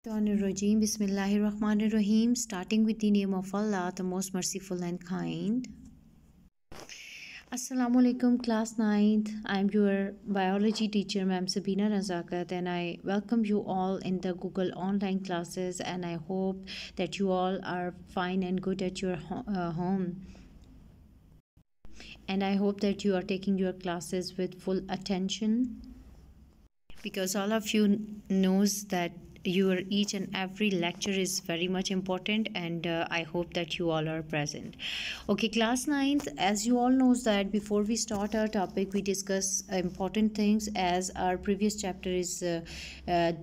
Rajim, Bismillahirrahmanirrahim, starting with the name of Allah, the most merciful and kind. Assalamu alaikum, class 9th. I am your biology teacher, Ma'am Sabina Razakat, and I welcome you all in the Google online classes. And I hope that you all are fine and good at your home. And I hope that you are taking your classes with full attention, because all of you knows that your each and every lecture is very much important, and I hope that you all are present. Okay, class 9th, as you all knows that before we start our topic, we discuss important things as our previous chapter is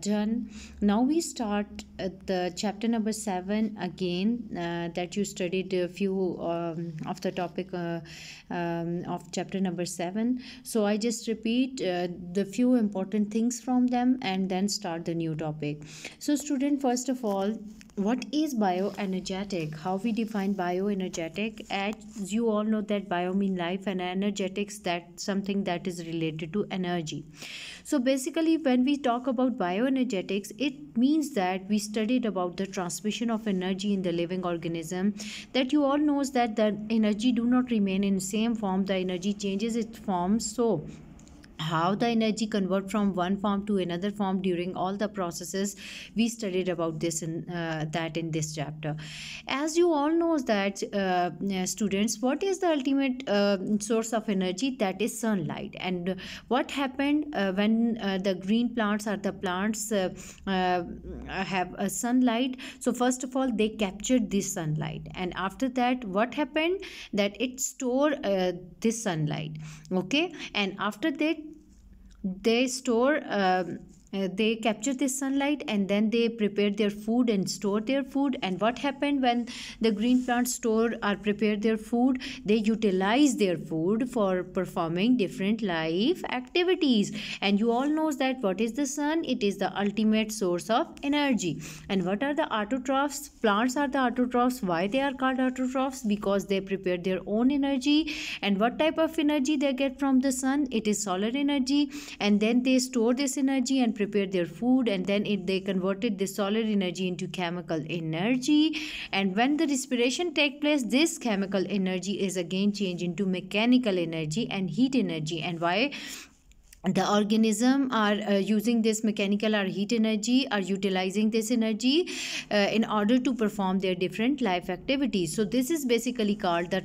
done. Now we start the chapter number 7 again, that you studied a few of the topic of chapter number 7. So I just repeat the few important things from them and then start the new topic. So student, first of all, what is bioenergetic? How we define bioenergetic? As you all know that bio mean life and energetics, that something that is related to energy. So basically when we talk about bioenergetics, it means that we studied about the transmission of energy in the living organism, that you all knows that the energy do not remain in same form, the energy changes its form. So how the energy convert from one form to another form during all the processes, we studied about this in that in this chapter. As you all knows that students, what is the ultimate source of energy? That is sunlight. And what happened when the green plants or the plants have a sunlight? So first of all, they captured this sunlight, and after that what happened, that it store this sunlight. Okay, and after that they store they capture this sunlight, and then they prepare their food and store their food. And what happened when the green plants store or prepare their food? They utilize their food for performing different life activities. And you all knows that what is the sun? It is the ultimate source of energy. And what are the autotrophs? Plants are the autotrophs. Why they are called autotrophs? Because they prepare their own energy. And what type of energy they get from the sun? It is solar energy. And then they store this energy and prepare their food, and then they converted this solar energy into chemical energy. And when the respiration take place, this chemical energy is again changed into mechanical energy and heat energy. And why the organism are using this mechanical or heat energy, are utilizing this energy in order to perform their different life activities. So this is basically called the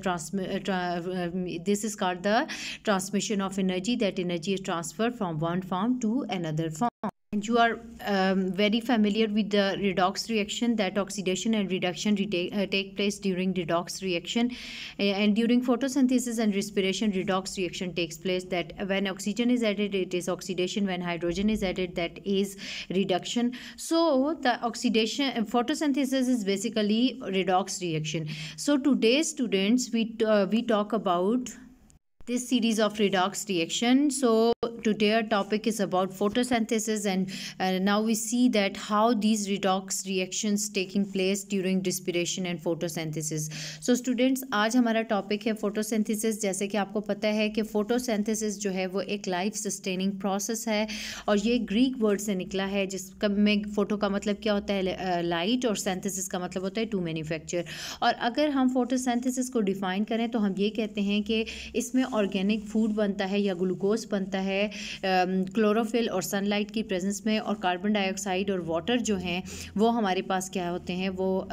transmission of energy, that energy is transferred from one form to another form. And you are very familiar with the redox reaction, that oxidation and reduction take place during redox reaction. And during photosynthesis and respiration, redox reaction takes place, that when oxygen is added, it is oxidation. When hydrogen is added, that is reduction. So the oxidation, photosynthesis is basically redox reaction. So today students, we talk about this series of redox reaction. So today our topic is about photosynthesis, and now we see that how these redox reactions taking place during respiration and photosynthesis. So students, आज हमारा topic है photosynthesis. जैसे कि आपको पता है कि photosynthesis जो है वो एक लाइफ सस्टेनिंग प्रोसेस है, और ये ग्रीक वर्ड से निकला है, जिसका में फोटो का मतलब क्या होता है? लाइट, और सिंथेसिस का मतलब होता है टू मैन्युफैक्चर. और अगर हम फोटोसिंथेसिस को डिफाइन करें तो हम ये कहते हैं कि इसमें ऑर्गेनिक फूड बनता है या ग्लूकोज बनता है क्लोरोफिल और सनलाइट की प्रेजेंस में, और कार्बन डाइऑक्साइड और वाटर जो हैं वो हमारे पास क्या होते हैं, वो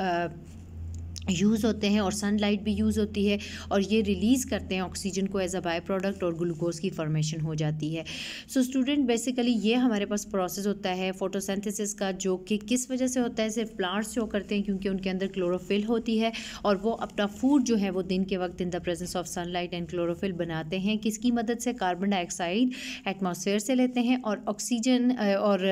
यूज़ होते हैं, और सनलाइट भी यूज़ होती है, और ये रिलीज़ करते हैं ऑक्सीजन को एज अ बाय प्रोडक्ट, और ग्लूकोज की फॉर्मेशन हो जाती है. सो स्टूडेंट, बेसिकली ये हमारे पास प्रोसेस होता है फोटोसिंथेसिस का, जो कि किस वजह से होता है? सिर्फ प्लांट्स शो करते हैं क्योंकि उनके अंदर क्लोरोफिल होती है, और वो अपना फूड जो है वो दिन के वक्त इन the presence of sunlight and chlorophyll बनाते हैं. किसकी मदद से? कार्बन डाइऑक्साइड एटमॉस्फेयर से लेते हैं, और ऑक्सीजन और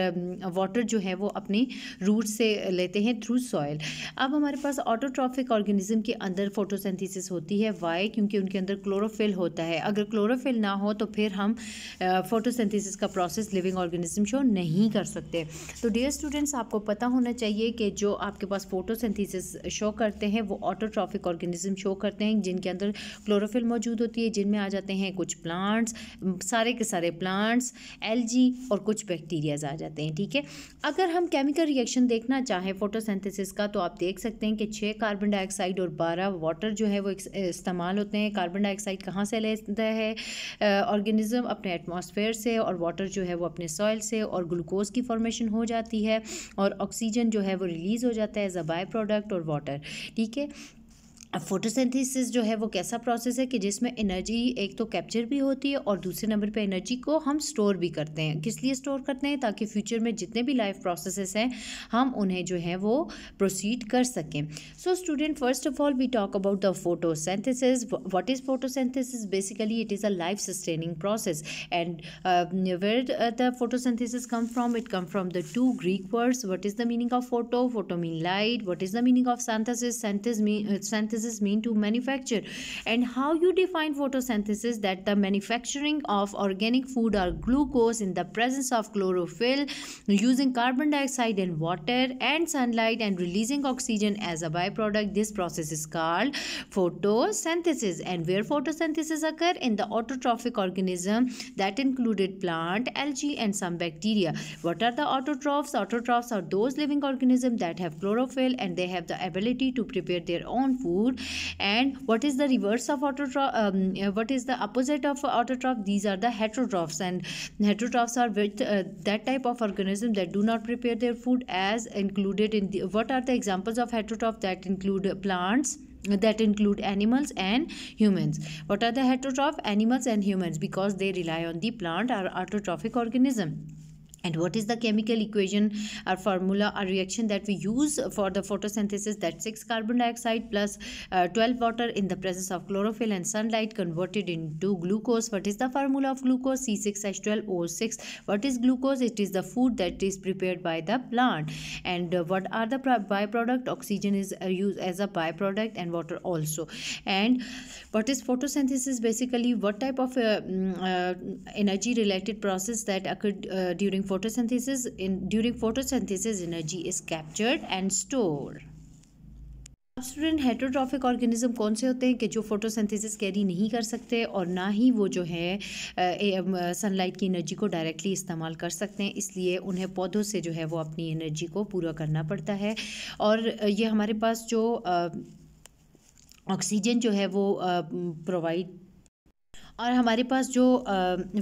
वाटर जो है वो अपनी रूट से लेते हैं थ्रू सॉइल. अब हमारे पास ऑटोट्रॉफिक हेटरोट्रॉफिक ऑर्गेनिज्म के अंदर फोटोसिंथेसिस होती है। वाई? क्योंकि उनके अंदर क्लोरोफिल होता है। अगर क्लोरोफिल ना हो तो फिर हम फोटोसिंथेसिस का प्रोसेस लिविंग ऑर्गेनिज्म शो नहीं कर सकते। तो डियर स्टूडेंट्स, आपको पता होना चाहिए कि जो आपके पास फोटोसिंथेसिस शो करते हैं वो ऑटोट्रॉफिक ऑर्गेनिज्म शो करते हैं, जिनके अंदर क्लोरोफिल मौजूद होती है, जिनमें आ जाते हैं कुछ प्लांट्स, सारे के सारे प्लांट्स, एल्जी और कुछ बैक्टीरियाज आ जाते हैं। ठीक है, अगर हम केमिकल रिएक्शन देखना चाहें फोटोसिंथेसिस का तो आप देख सकते हैं कि 6 कार्बन डाइऑक्साइड और 12 वाटर जो है वो इस्तेमाल होते हैं। कार्बन डाइऑक्साइड कहाँ से लेता है ऑर्गेनिज्म? अपने एटमॉस्फेयर से, और वाटर जो है वो अपने सॉइल से, और ग्लूकोज की फॉर्मेशन हो जाती है, और ऑक्सीजन जो है वो रिलीज़ हो जाता है एज अ बाय प्रोडक्ट और वाटर। ठीक है, अब फोटोसिंथेसिस जो है वो कैसा प्रोसेस है कि जिसमें एनर्जी एक तो कैप्चर भी होती है और दूसरे नंबर पे एनर्जी को हम स्टोर भी करते हैं। किस लिए स्टोर करते हैं? ताकि फ्यूचर में जितने भी लाइफ प्रोसेसेस हैं हम उन्हें जो है वो प्रोसीड कर सकें। So student, first of all we talk about the photosynthesis. What is photosynthesis? Basically it is a life sustaining process, and where the photosynthesis come from? It come from the two Greek words. What is the meaning of photo? Photo mean light. What is the meaning of synthesis? Synthesis mean to manufacture. And how you define photosynthesis? That the manufacturing of organic food or glucose in the presence of chlorophyll, using carbon dioxide and water and sunlight, and releasing oxygen as a byproduct. This process is called photosynthesis. And where photosynthesis occur? In the autotrophic organism, that included plant, algae and some bacteria. What are the autotrophs? Autotrophs are those living organisms that have chlorophyll and they have the ability to prepare their own food. And what is the reverse of autotroph? What is the opposite of autotroph? These are the heterotrophs, and heterotrophs are with that type of organism that do not prepare their food, as included in the, what are the examples of heterotroph? That include plants, that include animals and humans. What are the heterotroph? Animals and humans, because they rely on the plant or autotrophic organism. And what is the chemical equation or formula or reaction that we use for the photosynthesis? That 6 carbon dioxide plus 12 water in the presence of chlorophyll and sunlight converted into glucose. What is the formula of glucose? C6H12O6. What is glucose? It is the food that is prepared by the plant. And what are the byproduct? Oxygen is used as a byproduct, and water also. And what is photosynthesis? Basically, what type of energy related process that occurred during photosynthesis? During photosynthesis, energy is captured and stored. Student, heterotrophic organism कौन से होते हैं कि जो photosynthesis carry नहीं कर सकते और ना ही वो जो है सनलाइट की एनर्जी को डायरेक्टली इस्तेमाल कर सकते हैं, इसलिए उन्हें पौधों से जो है वो अपनी एनर्जी को पूरा करना पड़ता है। और ये हमारे पास जो ऑक्सीजन जो है वो प्रोवाइड, और हमारे पास जो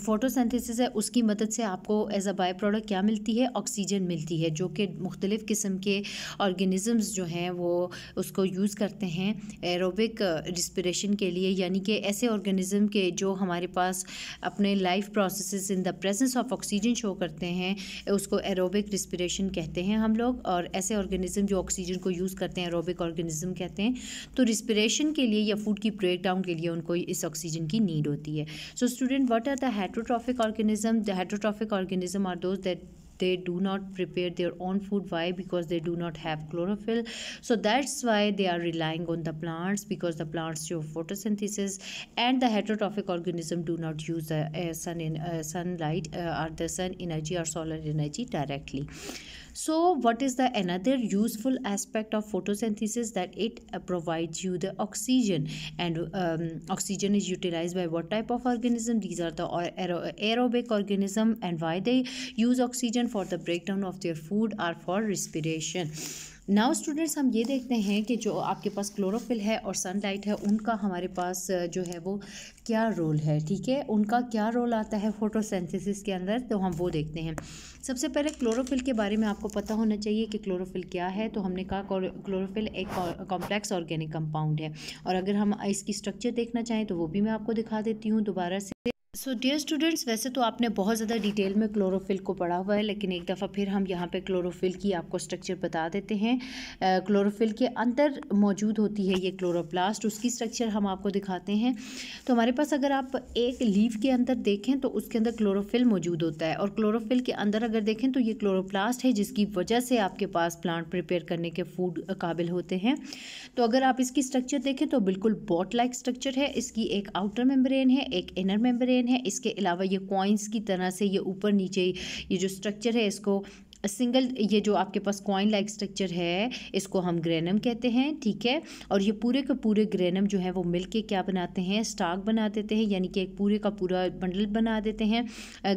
फोटोसिंथेसिस है उसकी मदद से आपको एज अ बाय प्रोडक्ट क्या मिलती है? ऑक्सीजन मिलती है, जो कि मुख्तलिफ़ किस्म के ऑर्गेनिज़म्स जो हैं वो उसको यूज़ करते हैं एरोबिक रिस्पिरेशन के लिए। यानी कि ऐसे ऑर्गेनिज़म के जो हमारे पास अपने life processes in the presence of oxygen show करते हैं, उसको एरोबिक रिस्पिरेशन कहते हैं हम लोग। और ऐसे ऑर्गेनिज़म जो ऑक्सीजन को यूज़ करते हैं एरोबिक ऑर्गेनिज़म कहते हैं। तो रिस्पिरेशन के लिए या फूड की ब्रेक डाउन के लिए उनको इस ऑक्सीजन की नीड होती है। So student, what are the heterotrophic organism? The heterotrophic organism are those that they do not prepare their own food. Why? Because they do not have chlorophyll. So that's why they are relying on the plants, because the plants show photosynthesis, and the heterotrophic organism do not use the sunlight or the sun energy or solar energy directly. So what is the another useful aspect of photosynthesis? That it provides you the oxygen, and oxygen is utilized by what type of organism? These are the aerobic organism. And why they use oxygen? For the breakdown of their food or for respiration. Now students, हम ये देखते हैं कि जो आपके पास chlorophyll है और sunlight है, उनका हमारे पास जो है वो क्या रोल है। ठीक है, उनका क्या रोल आता है फोटोसिंथेसिस के अंदर, तो हम वो देखते हैं। सबसे पहले क्लोरोफिल के बारे में आपको पता होना चाहिए कि क्लोरोफिल क्या है। तो हमने कहा क्लोरोफिल एक कॉम्प्लेक्स ऑर्गेनिक कंपाउंड है, और अगर हम इसकी स्ट्रक्चर देखना चाहें तो वो भी मैं आपको दिखा देती हूँ दोबारा से। सो डियर स्टूडेंट्स, वैसे तो आपने बहुत ज़्यादा डिटेल में क्लोरोफिल को पढ़ा हुआ है, लेकिन एक दफ़ा फिर हम यहाँ पे क्लोरोफिल की आपको स्ट्रक्चर बता देते हैं। क्लोरोफिल के अंदर मौजूद होती है ये क्लोरोप्लास्ट, उसकी स्ट्रक्चर हम आपको दिखाते हैं। तो हमारे पास अगर आप एक लीफ के अंदर देखें तो उसके अंदर क्लोरोफिल मौजूद होता है, और क्लोरोफिल के अंदर अगर देखें तो ये क्लोरोप्लास्ट है, जिसकी वजह से आपके पास प्लांट प्रिपेयर करने के फूड काबिल होते हैं। तो अगर आप इसकी स्ट्रक्चर देखें तो बिल्कुल बॉट लाइक स्ट्रक्चर है। इसकी एक आउटर मेम्ब्रेन है, एक इनर मेम्ब्रेन है। इसके अलावा ये कॉइन्स की तरह से ये ऊपर नीचे ये जो स्ट्रक्चर है, इसको सिंगल, ये जो आपके पास कॉइन लाइक स्ट्रक्चर है, इसको हम ग्रेनम कहते हैं, ठीक है। और ये पूरे के पूरे ग्रेनम जो है वो मिलके क्या बनाते हैं, स्टाक बना देते हैं, यानी कि एक पूरे का पूरा बंडल बना देते हैं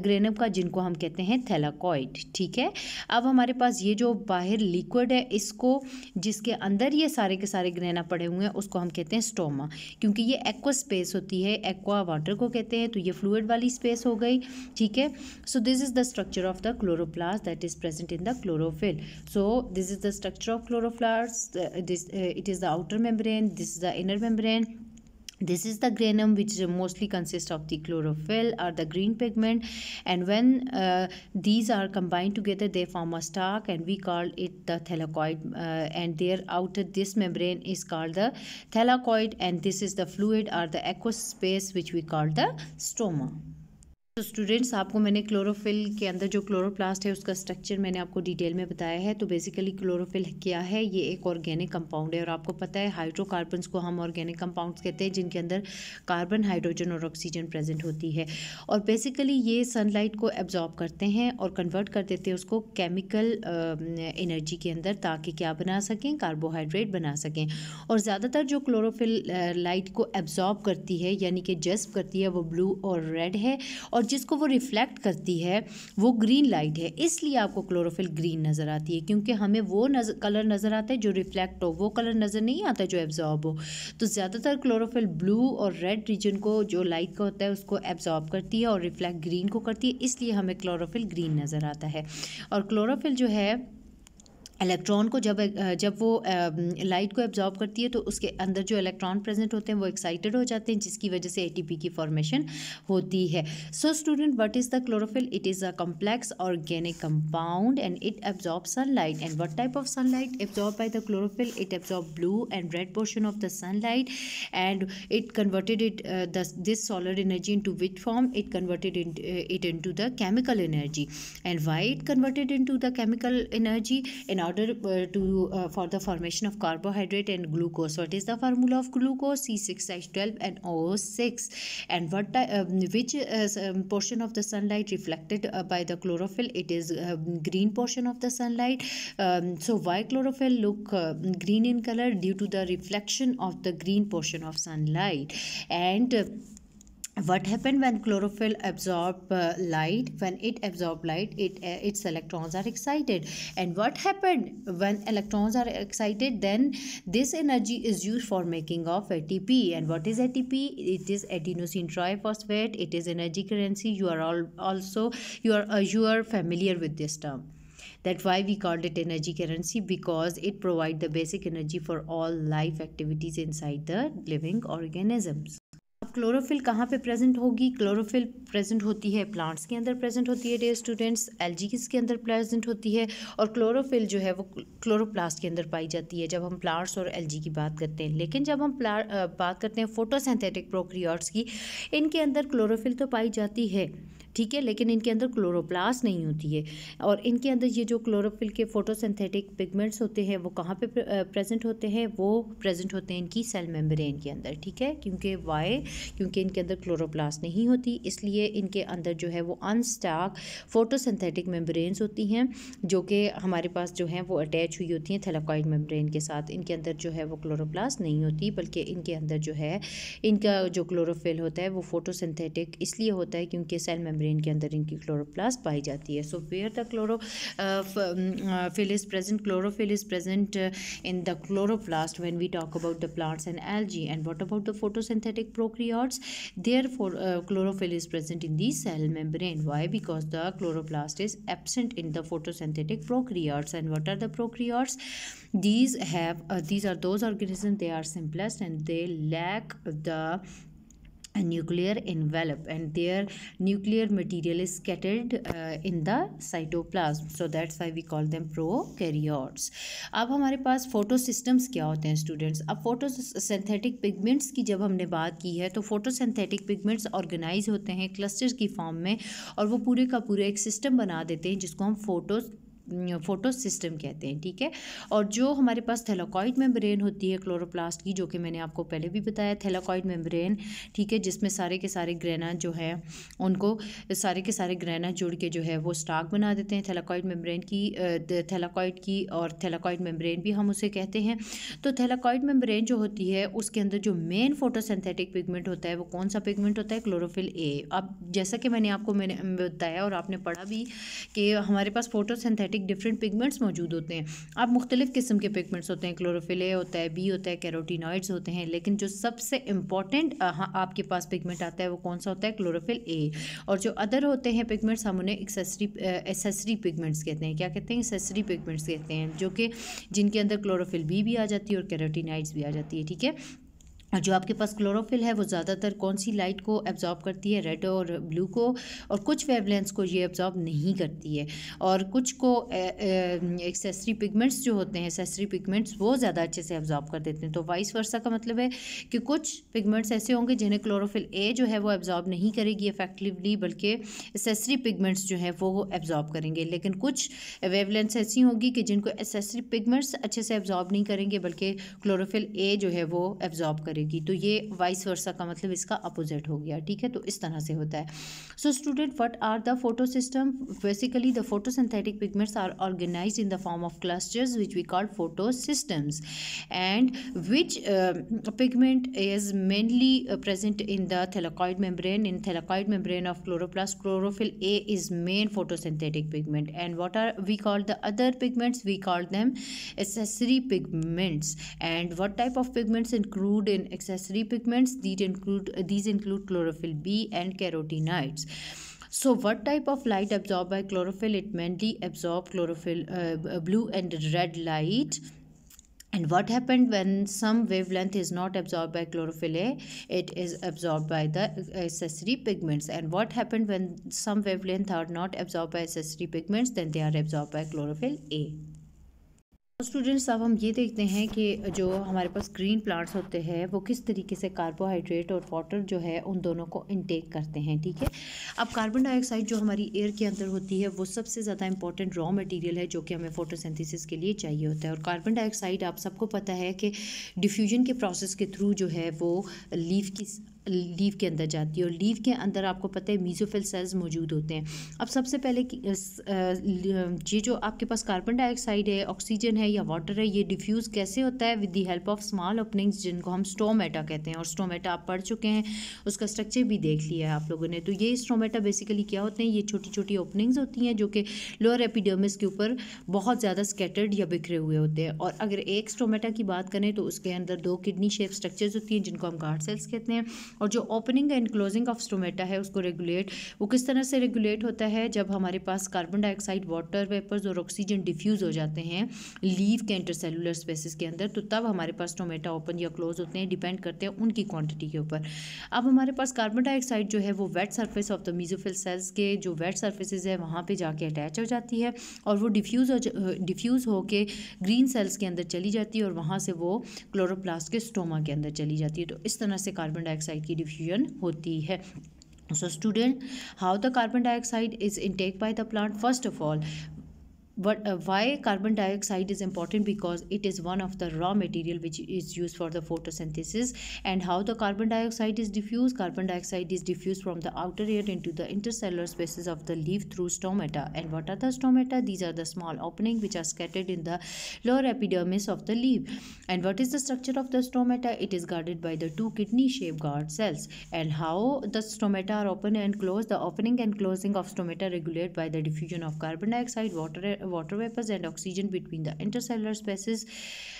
ग्रेनम का, जिनको हम कहते हैं थैलाकॉइड, ठीक है। अब हमारे पास ये जो बाहर लिक्विड है, इसको, जिसके अंदर ये सारे के सारे ग्रेना पड़े हुए हैं, उसको हम कहते हैं स्टोमा, क्योंकि ये एक्वा स्पेस होती है, एक्वा वाटर को कहते हैं, तो ये फ्लूइड वाली स्पेस हो गई, ठीक है। So this is the structure of the chloroplast that is present in the chlorophyll. So this is the structure of chloroplast. It is the outer membrane, this is the inner membrane, this is the granum, which mostly consists of the chlorophyll or the green pigment, and when these are combined together they form a stalk, and we call it the thylakoid, and their outer this membrane is called the thylakoid, and this is the fluid or the aqueous space which we call the stoma. तो students, आपको मैंने chlorophyll के अंदर जो chloroplast है उसका structure मैंने आपको डिटेल में बताया है। तो बेसिकली क्लोरोफिल क्या है, ये एक ऑर्गेनिक कंपाउंड है, और आपको पता है हाइड्रोकार्बन्स को हम ऑर्गेनिक कंपाउंड्स कहते हैं, जिनके अंदर कार्बन, हाइड्रोजन और ऑक्सीजन प्रेजेंट होती है। और बेसिकली ये सनलाइट को एब्जॉर्ब करते हैं और कन्वर्ट कर देते हैं उसको केमिकल एनर्जी के अंदर, ताकि क्या बना सकें, कार्बोहाइड्रेट बना सकें। और ज़्यादातर जो क्लोरोफिल लाइट को एब्जॉर्ब करती है, यानी कि जज्ब करती है, वो ब्लू और रेड है, और जिसको वो रिफ्लेक्ट करती है वो ग्रीन लाइट है। इसलिए आपको क्लोरोफिल ग्रीन नज़र आती है, क्योंकि हमें वो कलर नज़र आता है जो रिफ्लेक्ट हो, वो कलर नज़र नहीं आता जो एब्जॉर्ब हो। तो ज़्यादातर क्लोरोफिल ब्लू और रेड रीजन को, जो लाइट का होता है, उसको एब्जॉर्ब करती है और रिफ्लेक्ट ग्रीन को करती है, इसलिए हमें क्लोरोफिल ग्रीन नज़र आता है। और क्लोरोफिल जो है इलेक्ट्रॉन को जब वो लाइट को एब्जॉर्ब करती है, तो उसके अंदर जो इलेक्ट्रॉन प्रेजेंट होते हैं वो एक्साइटेड हो जाते हैं, जिसकी वजह से एटीपी की फॉर्मेशन होती है। So student, what is the chlorophyll? It is a complex organic compound and it absorb sunlight. And what type of sunlight absorb by the chlorophyll? It absorb blue and red portion of the sunlight, and it converted this solar energy into which form? It converted it into the chemical energy. And why it converted into the chemical energy? In order for the formation of carbohydrate and glucose. What is the formula of glucose? C6H12 and O6. And which portion of the sunlight reflected by the chlorophyll? It is green portion of the sunlight. So why chlorophyll look green in color? Due to the reflection of the green portion of sunlight. And what happened when chlorophyll absorb light? When it absorb light, its electrons are excited. And what happened when electrons are excited? Then this energy is used for making of ATP. And what is ATP? It is adenosine triphosphate. It is energy currency. You are familiar with this term. That's why we called it energy currency, because it provides the basic energy for all life activities inside the living organisms. अब chlorophyll कहाँ पे present होगी? Chlorophyll present होती है plants के अंदर, present होती है डियर स्टूडेंट्स, एल्गी के अंदर प्रेजेंट होती है, और क्लोरोफिल जो है वो क्लोरोप्लास्ट के अंदर पाई जाती है जब हम प्लांट्स और एल्गी की बात करते हैं। लेकिन जब हम बात करते हैं फोटोसिंथेटिक प्रोकैरियोट्स की, इनके अंदर क्लोरोफिल तो पाई जाती है, ठीक है, लेकिन इनके अंदर क्लोरोप्लास्ट नहीं होती है। और इनके अंदर ये जो क्लोरोफिल के फोटोसिंथेटिक पिगमेंट्स होते हैं वो कहाँ पे प्रेजेंट होते हैं? वो प्रेजेंट होते हैं इनकी सेल मेम्ब्रेन के अंदर, ठीक है। क्योंकि इनके अंदर क्लोरोप्लास्ट नहीं होती, इसलिए इनके अंदर जो है वो अनस्टाक फोटोसिंथेटिक मेम्ब्रेन्स होती हैं, जो कि हमारे पास जो हैं वो अटैच हुई होती हैं थैलाकॉइड मेम्ब्रेन के साथ। इनके अंदर जो है वो क्लोरोप्लास्ट नहीं होती, बल्कि इनके अंदर जो है इनका जो क्लोरोफिल होता है वो फोटोसिंथेटिक इसलिए होता है क्योंकि सेल मेम्ब्रेन के अंदर इनकी क्लोरोप्लास्ट पाई जाती है। So where the chlorophyll is present? Chlorophyll is present in the chloroplast when we talk about the plants and algae. And what about the photosynthetic prokaryotes? Therefore chlorophyll is present in the cell membrane. Why? Because the chloroplast is absent in the photosynthetic prokaryotes. And what are the prokaryotes? These are those organisms, they are simplest and they lack the a nuclear envelope, and their nuclear material is scattered in the cytoplasm, so that's why we call them prokaryotes. अब हमारे पास photo systems क्या होते हैं students? अब photo synthetic pigments की जब हमने बात की है, तो फोटो सिंथेटिक पिगमेंट्स ऑर्गेनाइज होते हैं क्लस्टर्स की फॉर्म में, और वो पूरे का पूरा एक सिस्टम बना देते हैं जिसको हम फोटो सिस्टम कहते हैं, ठीक है। और जो हमारे पास थैलाकॉइड मेम्ब्रेन होती है क्लोरोप्लास्ट की, जो कि मैंने आपको पहले भी बताया, थैलाकॉइड मेम्ब्रेन, ठीक है, जिसमें सारे के सारे ग्रेना जो है उनको सारे के सारे ग्रेना जुड़ के जो है वो स्टार्क बना देते हैं थैलाकॉइड मेम्ब्रेन की, थैलाकॉइड की, और थैलाकॉइड मेम्ब्रेन भी हम उसे कहते हैं। तो थैलाकॉइड मेम्ब्रेन जो होती है उसके अंदर जो मेन फोटोसिंथेटिक पिगमेंट होता है वो कौन सा पिगमेंट होता है? Chlorophyll A. अब जैसा कि मैंने बताया और आपने पढ़ा भी कि हमारे पास फोटोसिंथेटिक डिफरेंट पिगमेंट्स मौजूद होते हैं। अब मुख्तलिफ किस्म के पिगमेंट्स होते हैं, क्लोरोफिल ए होता है, बी होता है, कैरोटीनॉइड्स होते हैं, लेकिन जो सबसे इंपॉर्टेंट आपके पास पिगमेंट आता है वो कौन सा होता है? Chlorophyll A. और जो अदर होते हैं पिगमेंट्स, हम उन्हें एक्सेसरी पिगमेंट्स कहते हैं। क्या कहते हैं? एक्सेसरी पिगमेंट्स कहते हैं, जो कि जिनके अंदर क्लोरोफिल बी भी आ जाती है और कैरोटीनॉइड्स भी आ जाती है, ठीक है। और जो आपके पास क्लोरोफिल है वो ज़्यादातर कौन सी लाइट को एब्जॉर्ब करती है? रेड और ब्लू को, और कुछ वेवलेंथ्स को ये एब्जॉर्ब नहीं करती है, और कुछ को एक्सेसरी पिगमेंट्स जो होते हैं, एक्सेसरी पिगमेंट्स, वो ज़्यादा अच्छे से एब्जॉर्ब कर देते हैं। तो वाइस वर्सा का मतलब है कि कुछ पिगमेंट्स ऐसे होंगे जिन्हें क्लोरोफिल ए जो है वो एब्जॉर्ब नहीं करेगी इफेक्टिवली, बल्कि एक्सेसरी पिगमेंट्स जो है वो एब्जॉर्ब करेंगे। लेकिन कुछ वेवलेंथ्स ऐसी होंगी कि जिनको एक्सेसरी पिगमेंट्स अच्छे से एब्जॉर्ब नहीं करेंगे, बल्कि क्लोरोफिल ए जो है वो एब्जॉर्ब करेगी। तो ये वाइस वर्सा का मतलब इसका अपोजिट हो गया, ठीक है। तो इस तरह से होता है। So student, what are the photo system? Basically the photosynthetic pigments are organized in the form of clusters which we call photo systems, and which pigment is mainly present in the thylakoid membrane. In thylakoid membrane of chloroplast, chlorophyll A is main photosynthetic pigment, and what are we call the other pigments? We call them accessory pigments. And what type of pigments include in accessory pigments? These include chlorophyll B and carotenoids. So what type of light absorbed by chlorophyll? It mainly absorb chlorophyll blue and red light. And what happened when some wavelength is not absorbed by chlorophyll A? It is absorbed by the accessory pigments. And what happened when some wavelength are not absorbed by accessory pigments? Then they are absorbed by chlorophyll A. Students, अब हम ये देखते हैं कि जो हमारे पास green plants होते हैं वो किस तरीके से कार्बोहाइड्रेट और वाटर जो है उन दोनों को इनटेक करते हैं, ठीक है। अब कार्बन डाइऑक्साइड जो हमारी एयर के अंदर होती है वो सबसे ज़्यादा इंपॉर्टेंट रॉ मटेरियल है जो कि हमें फोटोसिंथेसिस के लिए चाहिए होता है। और कार्बन डाइऑक्साइड आप सबको पता है कि डिफ्यूजन के प्रोसेस के थ्रू जो है वो लीफ के अंदर जाती है, और लीफ के अंदर आपको पता है मीजोफिल सेल्स मौजूद होते हैं। अब सबसे पहले ये जो आपके पास कार्बन डाइऑक्साइड है, ऑक्सीजन है या वाटर है, ये डिफ्यूज़ कैसे होता है? With the help of small openings, जिनको हम स्टोमेटा कहते हैं। और स्टोमेटा आप पढ़ चुके हैं, उसका स्ट्रक्चर भी देख लिया है आप लोगों ने। तो ये स्टोमेटा बेसिकली क्या होते हैं? ये छोटी छोटी ओपनिंग्स होती हैं जो कि लोअर एपिडर्मिस के ऊपर बहुत ज़्यादा स्कैटर्ड या बिखरे हुए होते हैं। और अगर एक स्टोमेटा की बात करें तो उसके अंदर 2 किडनी शेप स्ट्रक्चर्स होती हैं जिनको हम गार्ड सेल्स कहते हैं। और जो opening and closing of stomata है उसको वो किस तरह से रेगुलेट होता है? जब हमारे पास कार्बन डाइऑक्साइड, वाटर वेपर्स और ऑक्सीजन डिफ्यूज़ हो जाते हैं लीव के इंटरसेलुलर स्पेसेस के अंदर, तो तब हमारे पास स्टोमेटा ओपन या क्लोज होते हैं, डिपेंड करते हैं उनकी क्वांटिटी के ऊपर। अब हमारे पास कार्बन डाइऑक्साइड जो है वो wet surface of the mesophyll cells के जो वेट सरफेसेस है वहाँ पे जाके अटैच हो जाती है, और वो डिफ्यूज़ होके ग्रीन सेल्स के अंदर चली जाती है, और वहाँ से वो क्लोरोप्लास्ट के स्टोमा के अंदर चली जाती है। तो इस तरह से कार्बन डाइऑक्साइड की डिफ्यूजन होती है। So student, how the carbon dioxide is intake by the plant? First of all, why carbon dioxide is important? Because it is one of the raw material which is used for the photosynthesis. And how the carbon dioxide is diffused? Carbon dioxide is diffused from the outer air into the intercellular spaces of the leaf through stomata. And what are the stomata? These are the small openings which are scattered in the lower epidermis of the leaf. And what is the structure of the stomata? It is guarded by the 2 kidney shaped guard cells. And how the stomata are open and closed? The opening and closing of stomata regulate by the diffusion of carbon dioxide, water vapors and oxygen between the intercellular spaces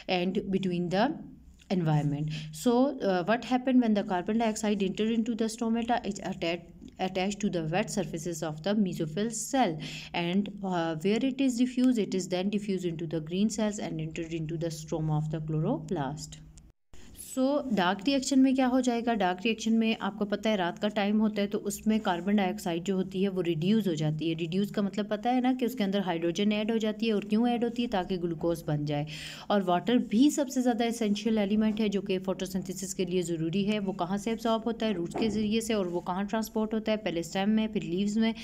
and between the environment. So what happened when the carbon dioxide enter into the stomata? It's attached to the wet surfaces of the mesophyll cell, and where it is diffused, it is then diffused into the green cells and entered into the stroma of the chloroplast. So dark reaction में क्या हो जाएगा, dark reaction में आपको पता है रात का टाइम होता है तो उसमें कार्बन डाइऑक्साइड जो होती है वो रिड्यूस हो जाती है। रिड्यूस का मतलब पता है ना कि उसके अंदर हाइड्रोजन ऐड हो जाती है। और क्यों ऐड होती है, ताकि ग्लूकोज बन जाए। और वाटर भी सबसे ज़्यादा एसेंशियल एलिमेंट है जो कि फोटोसिंथेसिस के लिए ज़रूरी है। वो कहाँ से एब्जॉर्ब होता है, रूट्स के ज़रिए से। और वो कहाँ ट्रांसपोर्ट होता है, पहले स्टेम में, फिर लीव्स में,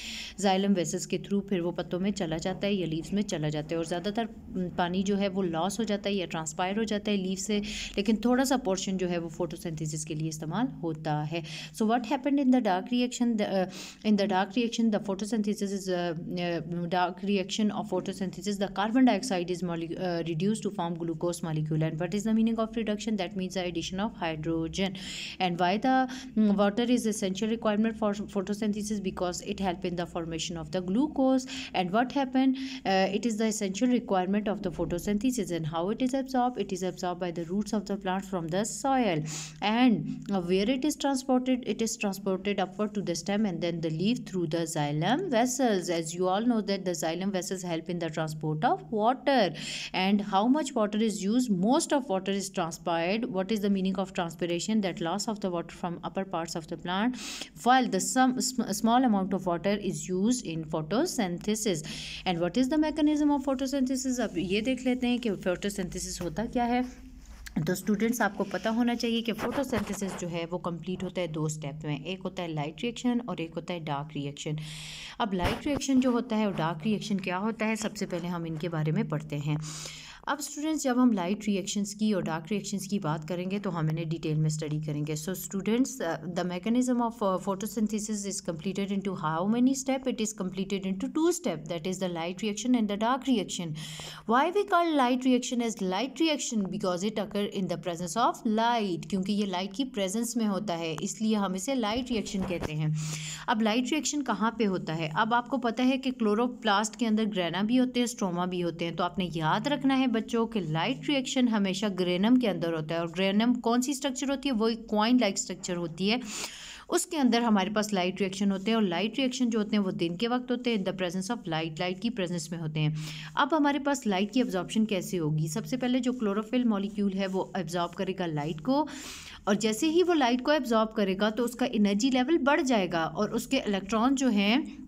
जाइलम वेसल्स के थ्रू, फिर वो पत्तों में चला जाता है या लीव्स में चला जाता है। और ज़्यादातर पानी जो है वो लॉस हो जाता है या ट्रांसपायर हो जाता है लीव से, लेकिन थोड़ा सा पोर्शन जो है वो फोटोसिंथेसिस के लिए इस्तेमाल होता है। So what happened in the dark reaction, in the dark reaction the photosynthesis is dark reaction of photosynthesis the carbon dioxide is reduced to form glucose molecule. And what is the meaning of reduction? That means the addition of hydrogen. And why the water is essential requirement for photosynthesis? Because it help in the formation of the glucose. And what happened, it is the essential requirement of the photosynthesis. And how it is absorbed? It is absorbed by the roots of the plant from the soil. And where it is transported? It is transported upward to the stem and then the leaf through the xylem vessels. As you all know that the xylem vessels help in the transport of water. And how much water is used? Most of water is transpired. What is the meaning of transpiration? That loss of the water from upper parts of the plant, while the small amount of water is used in photosynthesis. And what is the mechanism of photosynthesis? अब ये देख लेते हैं कि photosynthesis होता क्या है। तो स्टूडेंट्स आपको पता होना चाहिए कि फोटोसिंथेसिस जो है वो कंप्लीट होता है दो स्टेप में। एक होता है लाइट रिएक्शन और एक होता है डार्क रिएक्शन। अब लाइट रिएक्शन जो होता है और डार्क रिएक्शन क्या होता है, सबसे पहले हम इनके बारे में पढ़ते हैं। अब स्टूडेंट्स जब हम लाइट रिएक्शंस की और डार्क रिएक्शंस की बात करेंगे तो हम इन्हें डिटेल में स्टडी करेंगे। So students the mechanism of photosynthesis is completed into how many step? It is completed into two step, that is the light reaction and the dark reaction. Why we call light reaction as light reaction? Because it occur in the presence of light, क्योंकि ये light की presence में होता है, इसलिए हम इसे light reaction कहते हैं। अब लाइट रिएक्शन कहाँ पे होता है? अब आपको पता है कि क्लोरोप्लास्ट के अंदर ग्रेना भी होते हैं, स्ट्रोमा भी होते हैं। तो आपने याद रखना है बच्चों के लाइट रिएक्शन हमेशा ग्रेनम के अंदर होता है। और ग्रेनम कौन सी स्ट्रक्चर होती है? वो एक कॉइन लाइक स्ट्रक्चर होती है, उसके अंदर हमारे पास लाइट रिएक्शन होते हैं। और लाइट रिएक्शन जो होते हैं वो दिन के वक्त होते हैं, इन the presence of light, light की प्रेजेंस में होते हैं। अब हमारे पास लाइट की एब्जॉर्प्शन कैसे होगी? सबसे पहले जो क्लोरोफिल मॉलिक्यूल है वो एब्जॉर्ब करेगा लाइट को, और जैसे ही वो लाइट को एब्जॉर्ब करेगा तो उसका एनर्जी लेवल बढ़ जाएगा और उसके इलेक्ट्रॉन जो हैं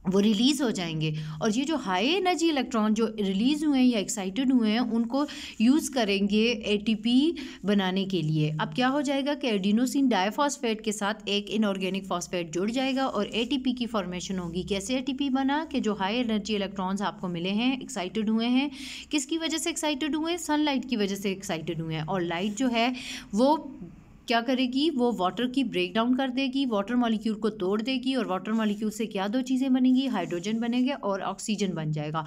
वो रिलीज़ हो जाएंगे। और ये जो हाई एनर्जी इलेक्ट्रॉन जो रिलीज़ हुए हैं या एक्साइटेड हुए हैं उनको यूज़ करेंगे एटीपी बनाने के लिए। अब क्या हो जाएगा कि एडिनोसिन डाइफॉस्फेट के साथ एक इनऑर्गेनिक फॉस्फेट जुड़ जाएगा और एटीपी की फॉर्मेशन होगी। कैसे एटीपी बना? कि जो हाई एनर्जी इलेक्ट्रॉन्स आपको मिले हैं, एक्साइटेड हुए हैं, किसकी वजह से एक्साइटेड हुए हैं? सनलाइट की वजह से एक्साइटेड हुए हैं। और लाइट जो है वो क्या करेगी? वो वाटर की ब्रेक डाउन कर देगी, वाटर मॉलिक्यूल को तोड़ देगी। और वाटर मॉलिक्यूल से क्या दो चीज़ें बनेंगी? हाइड्रोजन बनेंगे और ऑक्सीजन बन जाएगा।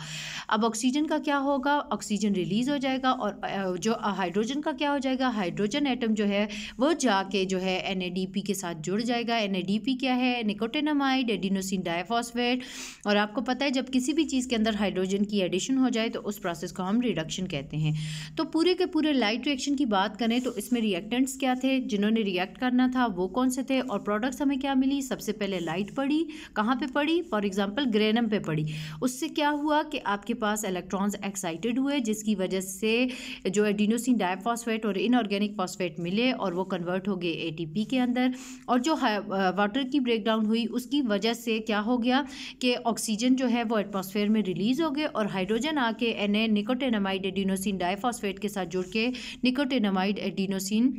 अब ऑक्सीजन का क्या होगा? ऑक्सीजन रिलीज़ हो जाएगा। और जो हाइड्रोजन का क्या हो जाएगा? हाइड्रोजन एटम जो है वो जाके जो है NADP के साथ जुड़ जाएगा। NADP क्या है? Nicotinamide adenosine diphosphate. और आपको पता है जब किसी भी चीज़ के अंदर हाइड्रोजन की एडिशन हो जाए तो उस प्रोसेस को हम रिडक्शन कहते हैं। तो पूरे के पूरे लाइट रिएक्शन की बात करें तो इसमें रिएक्टेंट्स क्या थे जिन्होंने रिएक्ट करना था, वो कौन से थे? और प्रोडक्ट्स हमें क्या मिली? सबसे पहले लाइट पड़ी। कहाँ पे पड़ी? फॉर एग्जांपल ग्रेनम पे पड़ी। उससे क्या हुआ कि आपके पास इलेक्ट्रॉन्स एक्साइटेड हुए, जिसकी वजह से जो एडिनोसिन डाइफॉस्फेट और इनऑर्गेनिक फॉस्फेट मिले और वो कन्वर्ट हो गए ATP के अंदर। और जो वाटर की ब्रेकडाउन हुई उसकी वजह से क्या हो गया कि ऑक्सीजन जो है वो एटमॉस्फेयर में रिलीज़ हो गए और हाइड्रोजन आके निकोटिनामाइड एडिनोसिन डाइफॉस्फेट के साथ जुड़ के निकोटिनामाइड एडिनोसिन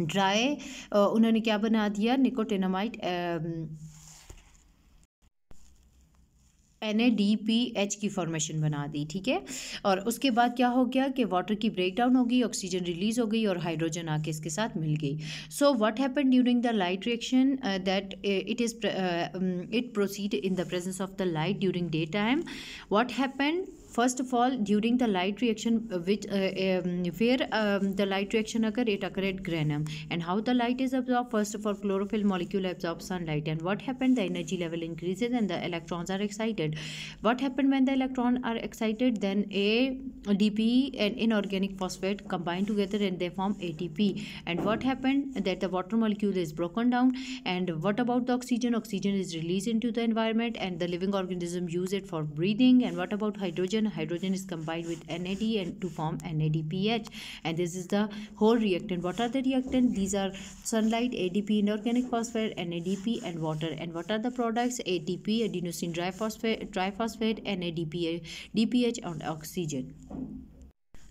ड्राई उन्होंने क्या बना दिया? निकोटिनामाइड NADPH की फॉर्मेशन बना दी। ठीक है। और उसके बाद क्या हो गया कि वाटर की ब्रेक डाउन हो गई, ऑक्सीजन रिलीज हो गई और हाइड्रोजन आके इसके साथ मिल गई। So what happened during the light reaction? That it proceed in the presence of the light during day time. What happened? First of all, during the light reaction, where the light reaction occur, it occur at granum. And how the light is absorbed? First of all, chlorophyll molecule absorbs sunlight. And what happened? The energy level increases and the electrons are excited. What happened when the electrons are excited? Then ADP and inorganic phosphate combine together and they form ATP. And what happened? That the water molecule is broken down. And what about the oxygen? Oxygen is released into the environment and the living organism use it for breathing. And what about hydrogen? hydrogen is combined with NAD and to form NADPH, and this is the whole reactant. What are the reactant? These are sunlight, ADP, inorganic phosphate, NADP, and water. And what are the products? ATP, adenosine triphosphate, NADPH, DPH, and oxygen.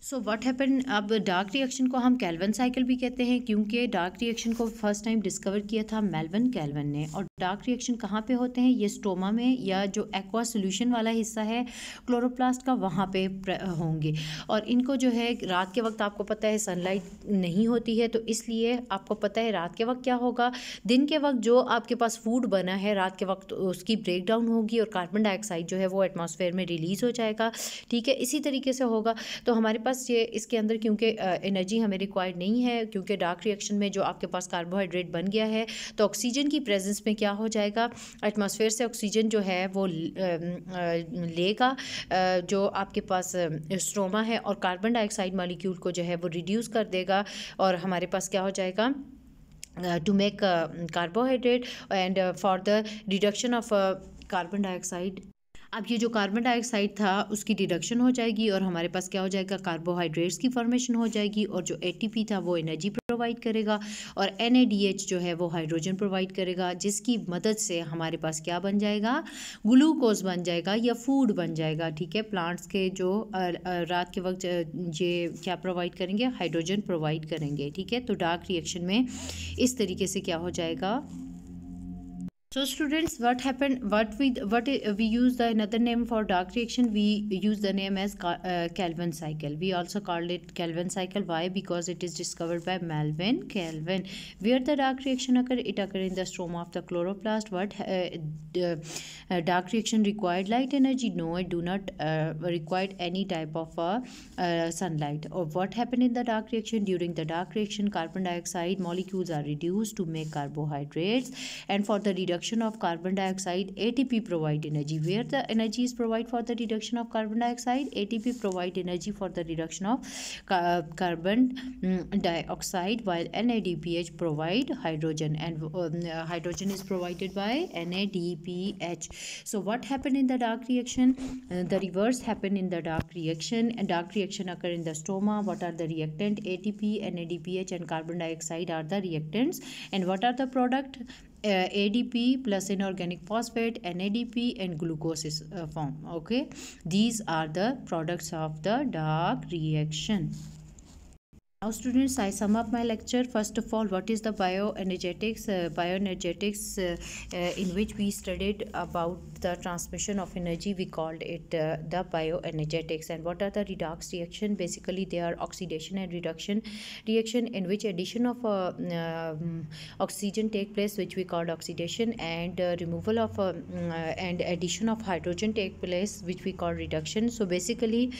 So what happen, अब dark reaction को हम Calvin cycle भी कहते हैं, क्योंकि dark reaction को first time discover किया था मेल्विन कैल्विन ने। और डार्क रिएक्शन कहाँ पे होते हैं? ये स्टोमा में, या जो एक्वा सोल्यूशन वाला हिस्सा है क्लोरोप्लास्ट का, वहाँ पे होंगे। और इनको जो है रात के वक्त, आपको पता है सनलाइट नहीं होती है, तो इसलिए आपको पता है रात के वक्त क्या होगा। दिन के वक्त जो आपके पास फूड बना है, रात के वक्त उसकी ब्रेक डाउन होगी और कार्बन डाइऑक्साइड जो है वो एटमॉस्फेयर में रिलीज़ हो जाएगा। ठीक है, इसी तरीके से होगा। तो हमारे पास ये इसके अंदर क्योंकि एनर्जी हमें रिक्वायर्ड नहीं है, क्योंकि डार्क रिएक्शन में जो आपके पास कार्बोहाइड्रेट बन गया है, तो ऑक्सीजन की प्रेजेंस में क्या हो जाएगा, एटमॉस्फेयर से ऑक्सीजन जो है वो लेगा जो आपके पास स्ट्रोमा है, और कार्बन डाइऑक्साइड मॉलिक्यूल को जो है वो रिड्यूस कर देगा, और हमारे पास क्या हो जाएगा, to make carbohydrate and for the reduction of carbon dioxide. अब ये जो कार्बन डाइऑक्साइड था उसकी डिडक्शन हो जाएगी, और हमारे पास क्या हो जाएगा, कार्बोहाइड्रेट्स की फॉर्मेशन हो जाएगी, और जो एटीपी था वो एनर्जी प्रोवाइड करेगा, और एनएडीएच जो है वो हाइड्रोजन प्रोवाइड करेगा, जिसकी मदद से हमारे पास क्या बन जाएगा, ग्लूकोज बन जाएगा या फूड बन जाएगा। ठीक है, प्लांट्स के जो रात के वक्त ये क्या प्रोवाइड करेंगे, हाइड्रोजन प्रोवाइड करेंगे। ठीक है, तो डार्क रिएक्शन में इस तरीके से क्या हो जाएगा। So students, what happened? What we use the another name for dark reaction. We use the name as Calvin cycle. We also called it Calvin cycle. Why? Because it is discovered by Melvin Calvin. Where the dark reaction occur? It occur in the stroma of the chloroplast. What dark reaction required light energy? No, it do not required any type of sunlight. Or what happened in the dark reaction? During the dark reaction, carbon dioxide molecules are reduced to make carbohydrates, and for the reduction of carbon dioxide, ATP provide energy. Where the energy is provide for the reduction of carbon dioxide? ATP provide energy for the reduction of carbon dioxide, while NADPH provide hydrogen, and hydrogen is provided by NADPH. So what happened in the dark reaction? The reverse happened in the dark reaction, and dark reaction occur in the stroma. What are the reactant? ATP, NADPH, and carbon dioxide are the reactants. And what are the product? ADP plus inorganic phosphate, NADP, and glucose is formed. Okay, these are the products of the dark reaction. Now students, I sum up my lecture. First of all, what is the bioenergetics? Bioenergetics in which we studied about the transmission of energy, we called it the bioenergetics. And what are the redox reaction? Basically they are oxidation and reduction reaction, in which addition of oxygen take place, which we called oxidation, and removal of and addition of hydrogen take place, which we call reduction. So basically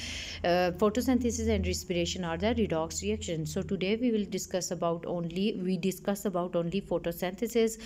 photosynthesis and respiration are the redox reaction. So today we discuss about only photosynthesis.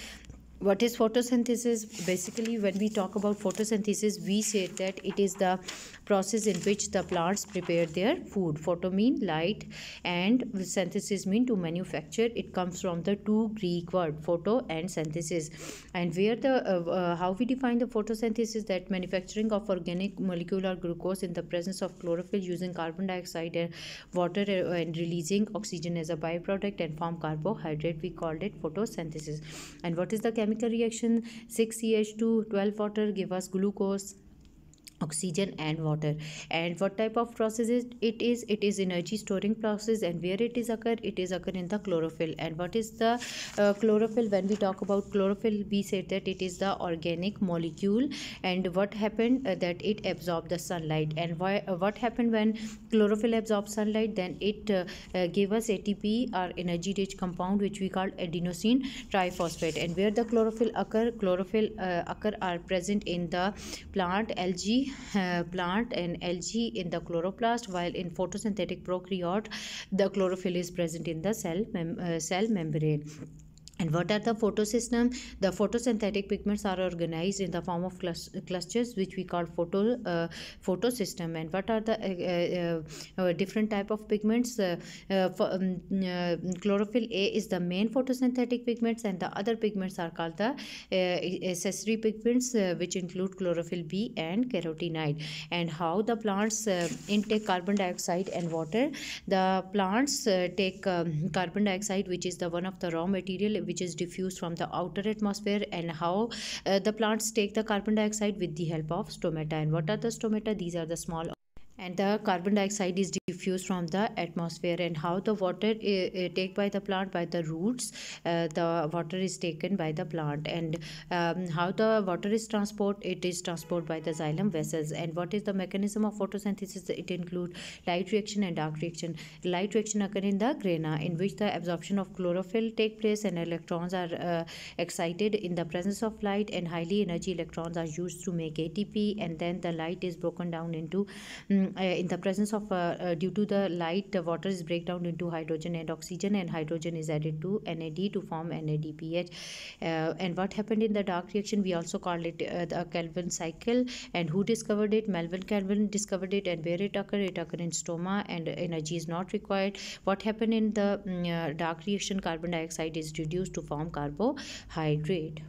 What is photosynthesis? Basically, when we talk about photosynthesis, we say that it is the process in which the plants prepare their food. Photo mean light, and synthesis mean to manufacture. It comes from the two Greek word, photo and synthesis. And where the how we define the photosynthesis? That manufacturing of organic molecular glucose in the presence of chlorophyll using carbon dioxide and water, and releasing oxygen as a byproduct and form carbohydrate. We called it photosynthesis. And what is the chemical reaction? 6CH2 12 water give us glucose, oxygen, and water. And what type of process it is? It is energy storing process. And where it is occur? It is occur in the chlorophyll. And what is the chlorophyll? When we talk about chlorophyll, we said that it is the organic molecule. And what happened? That it absorbed the sunlight. And what happened when chlorophyll absorbs sunlight? Then it gave us ATP, or energy rich compound, which we call adenosine triphosphate. And where the chlorophyll occur? Chlorophyll occur are present in the plant and algae in the chloroplast, while in photosynthetic prokaryote the chlorophyll is present in the cell membrane. And what are the photosystem? The photosynthetic pigments are organized in the form of clusters, which we call photosystem. And what are the different type of pigments? Chlorophyll A is the main photosynthetic pigments, and the other pigments are called the accessory pigments, which include chlorophyll B and carotenoid. And how the plants intake carbon dioxide and water? The plants take carbon dioxide, which is the one of the raw material which is diffused from the outer atmosphere. And how the plants take the carbon dioxide? With the help of stomata. And what are the stomata? These are the small, and the carbon dioxide is diffused from the atmosphere. And how the water take by the plant? By the roots. The water is taken by the plant. And how the water is transported? It is transported by the xylem vessels. And what is the mechanism of photosynthesis? It includes light reaction and dark reaction. Light reaction occur in the grana, in which the absorption of chlorophyll take place, and electrons are excited in the presence of light, and highly energy electrons are used to make ATP. And then the light is broken down into in the presence of due to the light, the water is break down into hydrogen and oxygen, and hydrogen is added to NAD to form NADPH. And what happened in the dark reaction? We also call it the Kelvin cycle. And who discovered it? Melvin Kelvin discovered it. And where it occurred? It occurred in stoma, and energy is not required. What happened in the dark reaction? Carbon dioxide is reduced to form carbohydrate.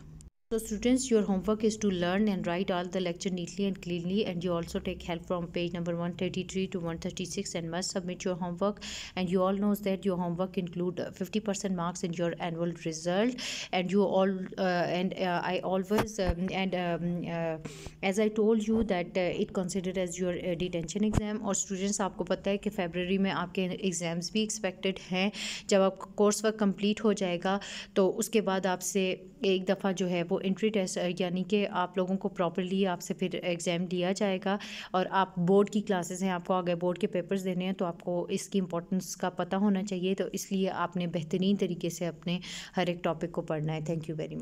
So students, your homework is to learn and write all the lecture neatly and cleanly, and you also take help from page number 133 to 136 and must submit your homework. And you all knows that your homework include 50% marks in your annual result. And you all I always as I told you that it considered as your detention exam. और students, आपको पता है कि फरवरी में आपके exams भी expected हैं. जब आपका कोर्स वर्क कंप्लीट हो जाएगा तो उसके बाद आपसे एक दफ़ा जो है वो एंट्री टेस्ट, यानी कि आप लोगों को प्रॉपर्ली आपसे फिर एग्ज़ाम दिया जाएगा. और आप बोर्ड की क्लासेस हैं, आपको आगे बोर्ड के पेपर्स देने हैं, तो आपको इसकी इंपॉर्टेंस का पता होना चाहिए. तो इसलिए आपने बेहतरीन तरीके से अपने हर एक टॉपिक को पढ़ना है. Thank you very much.